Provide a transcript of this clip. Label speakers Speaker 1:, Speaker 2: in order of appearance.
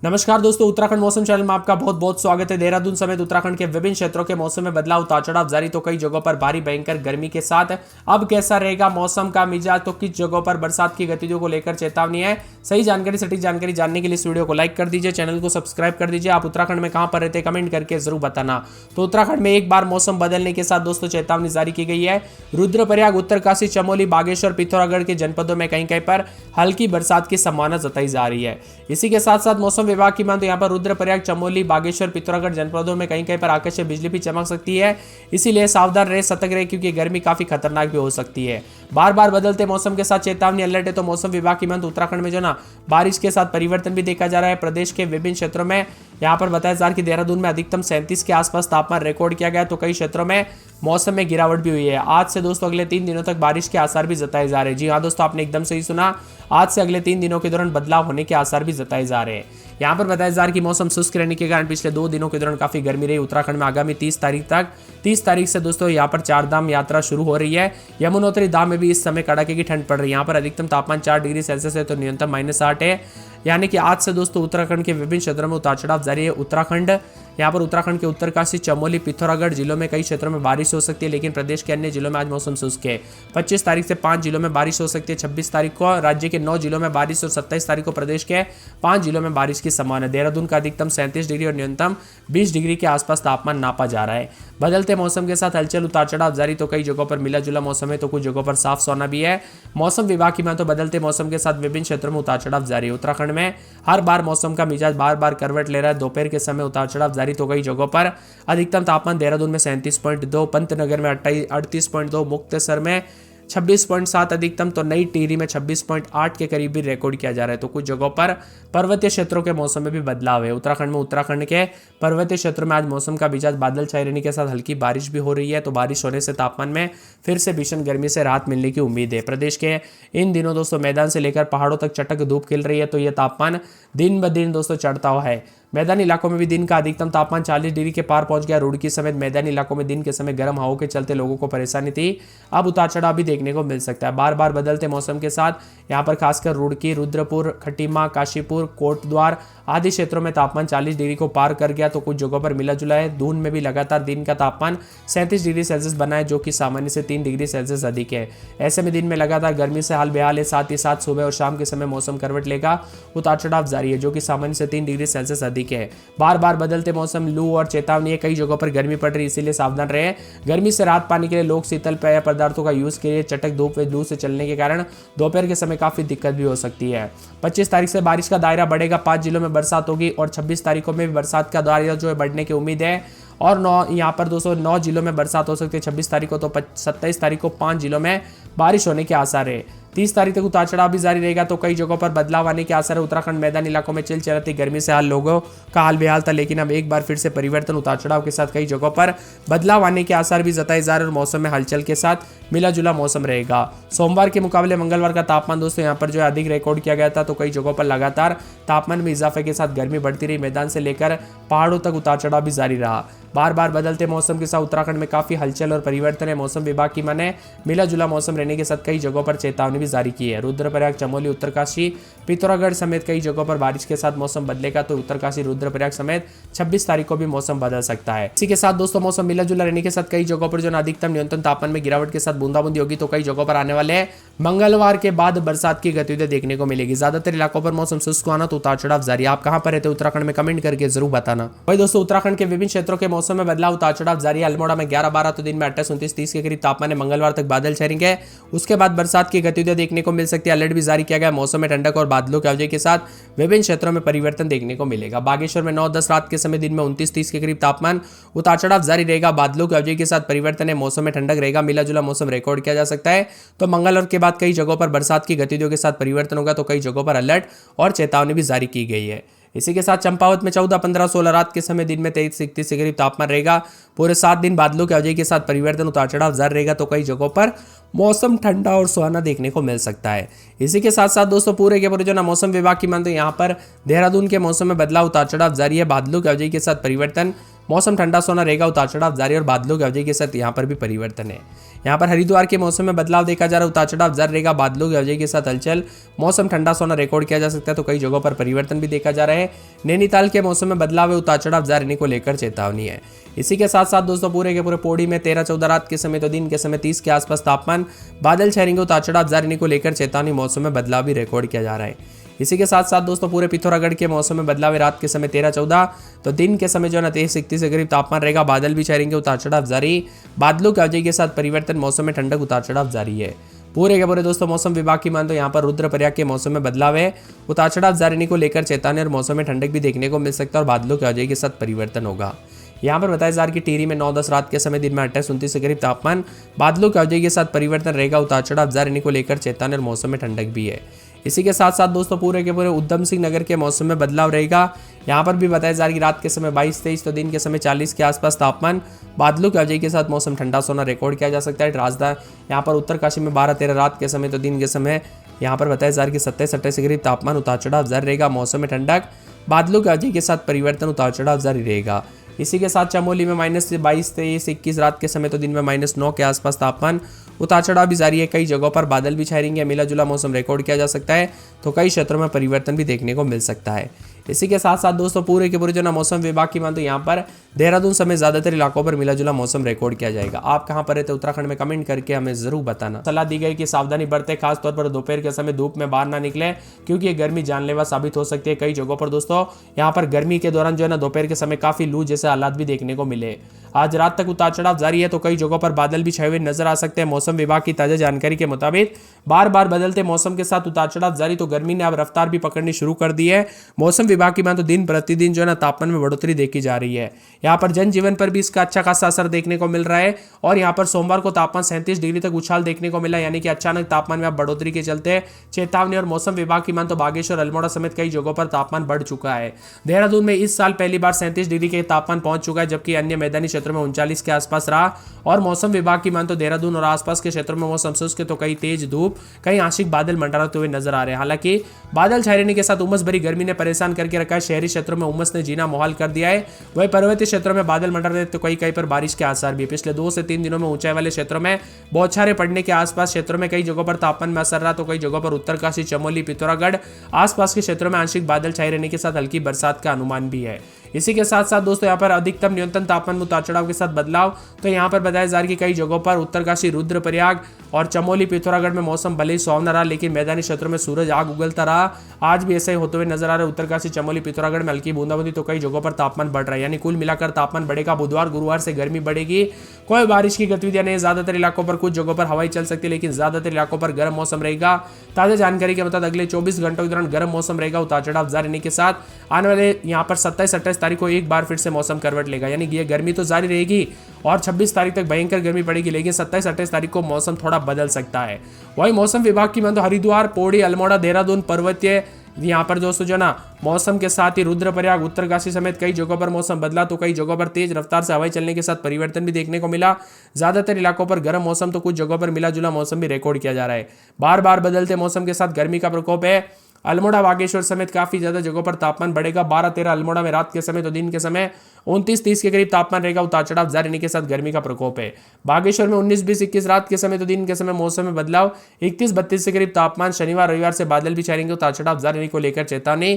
Speaker 1: नमस्कार दोस्तों, उत्तराखंड मौसम चैनल में आपका बहुत बहुत स्वागत है। देहरादून समेत उत्तराखंड के विभिन्न क्षेत्रों के मौसम में बदलाव उतार चढ़ाव जारी, तो कई जगहों पर भारी भयंकर गर्मी के साथ अब कैसा रहेगा मौसम का मिजाज, तो किस जगहों पर बरसात की गतिविधियों को लेकर चेतावनी है। सही जानकारी, सटीक जानकारी जानने के लिए इस वीडियो को लाइक कर दीजिए, चैनल को सब्सक्राइब कर दीजिए। आप उत्तराखंड में कहां पर रहते हैं कमेंट करके जरूर बताना। तो उत्तराखंड में एक बार मौसम बदलने के साथ दोस्तों चेतावनी जारी की गई है। रुद्रप्रयाग, उत्तरकाशी, चमोली, बागेश्वर, पिथौरागढ़ के जनपदों में कहीं कहीं पर हल्की बरसात की संभावना जताई जा रही है। इसी के साथ साथ मौसम विभाग की माने तो यहाँ पर रुद्रप्रयाग, चमोली, बागेश्वर, पिथौरागढ़ जनपदों में कहीं कहीं पर आकाशीय बिजली भी चमक सकती है। इसीलिए सावधान रहे, सतर्क रहे, क्योंकि गर्मी काफी खतरनाक भी हो सकती है। बार बार बदलते मौसम के साथ चेतावनी अलर्ट है। तो मौसम विभाग की माने तो उत्तराखंड में जो ना बारिश के साथ परिवर्तन भी देखा जा रहा है। प्रदेश के विभिन्न क्षेत्रों में यहाँ पर बताया जा रहा है कि देहरादून में अधिकतम 37 के आसपास तापमान रिकॉर्ड किया गया। तो कई क्षेत्रों में मौसम में गिरावट भी हुई है। आज से दोस्तों अगले 3 दिनों तक बारिश के आसार भी जताए जा रहे हैं। जी हाँ दोस्तों, आपने एकदम सही सुना। आज से अगले 3 दिनों के दौरान बदलाव होने के आसार भी जताए जा रहे हैं। यहाँ पर बताया जा रहा है कि मौसम शुष्क रहने के कारण पिछले 2 दिनों के दौरान काफी गर्मी रही। उत्तराखंड में आगामी 30 तारीख तक 30 तारीख से दोस्तों यहाँ पर 4 धाम यात्रा शुरू हो रही है। यमुनोत्री धाम में भी इस समय कड़ाके की ठंड पड़ रही है। यहाँ पर अधिकतम तापमान 4 डिग्री सेल्सियस है, तो न्यूनतम -8 है। यानी कि आज से दोस्तों उत्तराखंड के विभिन्न क्षेत्रों में उतार चढ़ाव जारी है। यहाँ पर उत्तराखंड के उत्तरकाशी, चमोली, पिथौरागढ़ जिलों में कई क्षेत्रों में बारिश हो सकती है, लेकिन प्रदेश के अन्य जिलों में आज मौसम शुष्क है। 25 तारीख से 5 जिलों में बारिश हो सकती है। 26 तारीख को राज्य के 9 जिलों में बारिश और 27 तारीख को प्रदेश के 5 जिलों में बारिश की संभावना है। देहरादून का अधिकतम 37 डिग्री और न्यूनतम 20 डिग्री के आसपास तापमान नापा जा रहा है। बदलते मौसम के साथ हलचल, उतार चढ़ाव जारी, तो कई जगहों पर मिला जुला मौसम है, तो कुछ जगहों पर साफ सोना भी है। मौसम विभाग की माने तो बदलते मौसम के साथ विभिन्न क्षेत्रों में उतार चढ़ाव जारी है। उत्तराखंड में हर बार मौसम का मिजाज बार बार करवट ले रहा है। दोपहर के समय उतार चढ़ाव जारी, तो कई जगहों पर अधिकतम तापमान देहरादून में 37.2, पंतनगर में 38.2, मुक्तसर में 26.7 अधिकतम, तो नई टिहरी में 26.8 के करीब भी रिकॉर्ड किया जा रहा है। तो कुछ जगहों पर पर्वतीय क्षेत्रों के मौसम में भी बदलाव है। उत्तराखंड के पर्वतीय क्षेत्रों में आज मौसम का मिजाज बादल छाए रहने के साथ हल्की बारिश भी हो रही है। तो बारिश होने से तापमान में फिर से भीषण गर्मी से राहत मिलने की उम्मीद है। प्रदेश के इन दिनों दोस्तों मैदान से लेकर पहाड़ों तक चटक धूप खिल रही है। तो यह तापमान दिन ब दिन दोस्तों चढ़ता हुआ है। मैदानी इलाकों में भी दिन का अधिकतम तापमान 40 डिग्री के पार पहुंच गया। रुड़की समेत मैदानी इलाकों में दिन के समय गर्म हवाओं के चलते लोगों को परेशानी थी। अब उतार चढ़ाव भी देखने को मिल सकता है। बार बार बदलते मौसम के साथ यहाँ पर खासकर रुड़की, रुद्रपुर, खटीमा, काशीपुर, कोटद्वार आदि क्षेत्रों में तापमान 40 डिग्री को पार कर गया। तो कुछ जगहों पर मिला जुला है। दून में भी लगातार दिन का तापमान 37 डिग्री सेल्सियस बना है, जो कि सामान्य से 3 डिग्री सेल्सियस अधिक है। ऐसे में दिन में लगातार गर्मी से हाल बेहाल है। साथ ही साथ सुबह और शाम के समय मौसम करवट लेगा, उतार चढ़ाव जारी है, जो कि सामान्य से 3 डिग्री सेल्सियस अधिक है। बार बार बदलते मौसम, लू और चेतावनी है। कई जगहों पर गर्मी पड़ रही है, इसीलिए सावधान रहे। गर्मी से राहत पाने के लिए लोग शीतल पेय पदार्थों का यूज करिए। चटक धूप व लू से चलने के कारण दोपहर के समय काफी दिक्कत भी हो सकती है। 25 तारीख से बारिश का दायरा बढ़ेगा। 5 जिलों में बरसात होगी और 26 तारीखों में भी बरसात का दायरा जो है बढ़ने की उम्मीद है। और 9 यहाँ पर 9 जिलों में बरसात हो सकती है 26 तारीख को। तो 27 तारीख को 5 जिलों में बारिश होने के आसार है। 30 तारीख तक उतार चढ़ाव भी जारी रहेगा। तो कई जगहों पर बदलाव आने के आसार है। उत्तराखंड मैदानी इलाकों में चिलचिलाती गर्मी से हाल लोगों का हाल बेहाल था, लेकिन अब एक बार फिर से परिवर्तन, उतार चढ़ाव के साथ कई जगहों पर बदलाव आने के आसार भी जताए जा रहे हैं और मौसम में हलचल के साथ मिला जुला मौसम रहेगा। सोमवार के मुकाबले मंगलवार का तापमान दोस्तों यहाँ पर जो है अधिक रिकॉर्ड किया गया था। तो कई जगहों पर लगातार तापमान में इजाफे के साथ गर्मी बढ़ती रही। मैदान से लेकर पहाड़ों तक उतार चढ़ाव भी जारी रहा। बार बार बदलते मौसम के साथ उत्तराखंड में काफी हलचल और परिवर्तन है। मौसम विभाग की माने मिला जुला मौसम रहने के साथ कई जगहों पर चेतावनी भी जारी की है। रुद्रप्रयाग, चमोली, उत्तरकाशी, पिथौरागढ़ समेत कई जगहों पर बारिश के साथ मौसम बदलेगा। तो उत्तरकाशी, रुद्रप्रयाग समेत 26 तारीख को भी मौसम बदल सकता है। इसी के साथ दोस्तों मौसम मिला जुला रहने के साथ कई जगहों पर जो अधिकतम न्यूनतम तापमान में गिरावट के साथ बूंदाबूंदी होगी। तो कई जगहों पर आने वाले मंगलवार के बाद बरसात की गतिविधियां देखने को मिलेगी। ज्यादातर इलाकों पर मौसम शुष्क होना, तो उतार चढ़ाव जारी। आप कहां पर रहते हैं उत्तराखंड में कमेंट करके जरूर बताना। वही दोस्तों उत्तराखंड के विभिन्न क्षेत्रों के मौसम में बदलाव, उतार चढ़ाव जारी है। अल्मोड़ा में 11-12, तो दिन में 28, 29, 30 के करीब तापमान है। मंगलवार तक बादल छाएंगे। उसके बाद बरसात की गतिविधियां देखने को मिल सकती है। अलर्ट भी जारी किया गया। मौसम में ठंडक और बादलों की आवाजाही के साथ विभिन्न क्षेत्रों में परिवर्तन देखने को मिलेगा। बागेश्वर में 9-10 रात के समय, दिन में 29-30 के करीब तापमान, उतार चढ़ाव जारी रहेगा। बादलों की आवाजाही के साथ परिवर्तन है। मौसम में ठंडक रहेगा। मिला जुला मौसम रिकॉर्ड किया जा सकता है। तो मंगलवार के बाद कई जगहों पर बरसात की गतिविधियों के साथ परिवर्तन होगा। तो कई जगहों पर अलर्ट और चेतावनी भी जारी की गई है। इसी के साथ चंपावत में 14, 15, 16 रात के समय, दिन में 23-31 के करीब तापमान रहेगा। पूरे 7 दिन बादलों की आवाजाही के साथ परिवर्तन, उतार चढ़ाव जारी रहेगा। तो कई जगहों पर मौसम ठंडा और सुहाना देखने को मिल सकता है। इसी के साथ साथ दोस्तों पूरे के पूरे जो ना मौसम विभाग की माने तो यहाँ पर देहरादून के मौसम में बदलाव, उतार चढ़ाव जारी है, बादलों की अवधि के साथ परिवर्तन, मौसम ठंडा सोना रहेगा, उतार चढ़ाव जारी और बादलों की अवधि के साथ यहाँ पर भी परिवर्तन है। यहाँ पर हरिद्वार के मौसम में बदलाव देखा जा रहा है, उतार चढ़ाव जारी रहेगा, बादलों की अवधि के साथ हलचल, मौसम ठंडा सोना रिकॉर्ड किया जा सकता है, तो कई जगहों पर परिवर्तन भी देखा जा रहा है। नैनीताल के मौसम में बदलाव है, उतार चढ़ाव जारी रहने को लेकर चेतावनी है। इसी के साथ साथ दोस्तों पूरे के पूरे पौड़ी में 13-14 रात के समय तो दिन के समय 30 के आसपास तापमान, बादल छाएंगे, उतार चढ़ाव जारी रहने को लेकर चेतावनी, मौसम में बदलाव भी रिकॉर्ड किया जा रहा है। इसी के साथ साथ दोस्तों पूरे पिथौरागढ़ के मौसम में बदलाव है, रात के समय 13-14 तो दिन के समय जो है ना 23-31 के करीब तापमान रहेगा, बादल भी छाएंगे, उतार चढ़ाव जारी, बादलों की अवधि के साथ परिवर्तन, मौसम में ठंडक, उतार चढ़ाव जारी है। पूरे के पूरे दोस्तों मौसम विभाग की मान तो यहाँ पर रुद्रप्रयाग के मौसम में बदलाव है, उतार चढ़ाव जारी रहने को लेकर चेतावनी और मौसम में ठंडक भी देखने को मिल सकता है और बादलों की अवधि के साथ परिवर्तन होगा। यहाँ पर बताया जा रहा है कि टिहरी में 9-10 रात के समय दिन में 28-29 के करीब तापमान, बादलों की अवधि के साथ परिवर्तन रहेगा, उतार चढ़ाव जारी रहने को लेकर चेतावनी और मौसम में ठंडक भी है। इसी के साथ साथ दोस्तों पूरे के पूरे उधम सिंह नगर के मौसम में बदलाव रहेगा। यहाँ पर भी बताया जा रहा है कि रात के समय 22-23 तो दिन के समय 40 के आसपास तापमान, बादलों की अवधि के साथ मौसम ठंडा सोना रिकॉर्ड किया जा सकता है। राजधानी यहाँ पर उत्तरकाशी में 12-13 रात के समय तो दिन के समय यहाँ पर बताया जा रहा है कि 27-28 के करीब तापमान, उतार चढ़ाव जारी रहेगा, मौसम में ठंडक, बादलों की अवधि के साथ परिवर्तन, उतार चढ़ाव जारी रहेगा। इसी के साथ चमोली में -22-23-21 रात के समय तो दिन में -9 के आसपास तापमान, उतार चढ़ाव भी जारी है, कई जगहों पर बादल भी छाए रहेंगे, मिला जुला मौसम रिकॉर्ड किया जा सकता है, तो कई क्षेत्रों में परिवर्तन भी देखने को मिल सकता है। इसी के साथ साथ दोस्तों पूरे के पूरे जो ना मौसम विभाग की मान तो यहाँ पर देहरादून समेत ज्यादातर इलाकों पर मिला जुला मौसम रिकॉर्ड किया जाएगा। आप कहाँ पर रहते उत्तराखंड में कमेंट करके हमें जरूर बताना। सलाह दी गई कि सावधानी बरतें, खासतौर पर दोपहर के समय धूप में बाहर ना निकले, क्योंकि ये गर्मी जानलेवा साबित हो सकती है। कई जगहों पर दोस्तों यहाँ पर गर्मी के दौरान जो है ना दोपहर के समय काफी लू जैसे हालात भी देखने को मिले। आज रात तक उतार चढ़ाव जारी है, तो कई जगहों पर बादल भी छाए हुए नजर आ सकते हैं। मौसम विभाग की ताजा जानकारी के मुताबिक बार बार बदलते मौसम के साथ उतार चढ़ाव जारी, तो गर्मी ने अब रफ्तार भी पकड़नी शुरू कर दी है। मौसम विभाग की मान तो दिन प्रतिदिन जो है ना तापमान में बढ़ोतरी देखी जा रही है। यहाँ पर जनजीवन पर भी इसका अच्छा खासा असर देखने को मिल रहा है और यहाँ पर सोमवार को तापमान 37 डिग्री तक उछाल देखने को मिला, यानी कि अचानक तापमान में अब बढ़ोतरी के चलते चेतावनी। और मौसम विभाग की मान तो बागेश्वर, अल्मोड़ा समेत कई जगहों पर तापमान बढ़ चुका है। देहरादून में इस साल पहली बार 37 डिग्री के तापमान पहुंच चुका है, जबकि अन्य मैदानी क्षेत्रों में 39 के आसपास रहा। और मौसम विभाग की मान तो देहरादून और आसपास के क्षेत्रों में मौसम शुष्क, तो कई तेज धूप, कई आंशिक बादल मंडराते हुए नजर आ रहे हैं। हालांकि बादल छाए रहने के साथ उमस भरी गर्मी ने परेशान करके रखा है। शहरी क्षेत्रों में उमस ने जीना मुहाल कर दिया है, वही पर्वतीय क्षेत्रों में बादल मंडरा रहे, तो कई पर बारिश के आसार भी। पिछले 2 से 3 दिनों में ऊंचाई वाले क्षेत्रों में बौछारें पड़ने के आसपास क्षेत्रों में कई जगहों पर तापमान में असर रहा, तो कई जगहों पर उत्तरकाशी, चमोली, पिथौरागढ़ आसपास के क्षेत्रों में आंशिक बादल छाए रहने के साथ हल्की बरसात का अनुमान भी है। इसी के साथ साथ दोस्तों यहाँ पर अधिकतम न्यूनतम तापमान में उतार चढ़ाव के साथ बदलाव, तो यहाँ पर बताया जा रहा है कि कई जगहों पर उत्तरकाशी, रुद्रप्रयाग और चमोली, पिथौरागढ़ में मौसम भले ही सुहावना रहा, लेकिन मैदानी क्षेत्रों में सूरज आग उगलता रहा। आज भी ऐसे ही होते हुए नजर आ रहा है। उत्तरकाशी, चमोली, पिथौरागढ़ में हल्की बूंदाबांदी, तो कई जगहों पर तापमान बढ़ रहा है, यानी कुल मिलाकर तापमान बढ़ेगा। बुधवार, गुरुवार से गर्मी बढ़ेगी, कोई बारिश की गतिविधियां नहीं। ज्यादातर इलाकों पर कुछ जगहों पर हवाई चल सकती है, लेकिन ज्यादातर इलाकों पर गर्म मौसम रहेगा। ताजा जानकारी के मुताबिक अगले 24 घंटों के दौरान गर्म मौसम रहेगा, उतार चढ़ाव जारी रहने के साथ आने वाले यहाँ पर 27-28 तारीख को एक बार फिर से मौसम करवट लेगा, यानी ये गर्मी तो जारी रहेगी और 26 तारीख तक भयंकर गर्मी पड़ेगी, लेकिन 27-28 तारीख को मौसम थोड़ा बदल सकता है। वही मौसम विभाग की मान तो हरिद्वार, पौड़ी, अल्मोड़ा, देहरादून, पर्वतीय यहाँ पर दोस्तों जो ना मौसम के साथ ही रुद्रप्रयाग, उत्तरकाशी समेत कई जगहों पर मौसम बदला, तो कई जगहों पर तेज रफ्तार से हवाई चलने के साथ परिवर्तन भी देखने को मिला। ज्यादातर इलाकों पर गर्म मौसम, तो कुछ जगहों पर मिला जुला मौसम भी रिकॉर्ड किया जा रहा है। बार बार बदलते मौसम के साथ गर्मी का प्रकोप है। अल्मोड़ा, बागेश्वर समेत काफी ज्यादा जगहों पर तापमान बढ़ेगा। 12-13 अल्मोड़ा में रात के समय तो दिन के समय 29-30 के करीब तापमान रहेगा, उतार चढ़ाव जारी रहने के साथ गर्मी का प्रकोप है। बागेश्वर में 19-20-21 रात के समय तो दिन के समय मौसम में बदलाव, 31-32 के करीब तापमान। शनिवार, रविवार से बादल भी छाएंगे, उतार चढ़ाव जारी रहने को लेकर चेतावनी।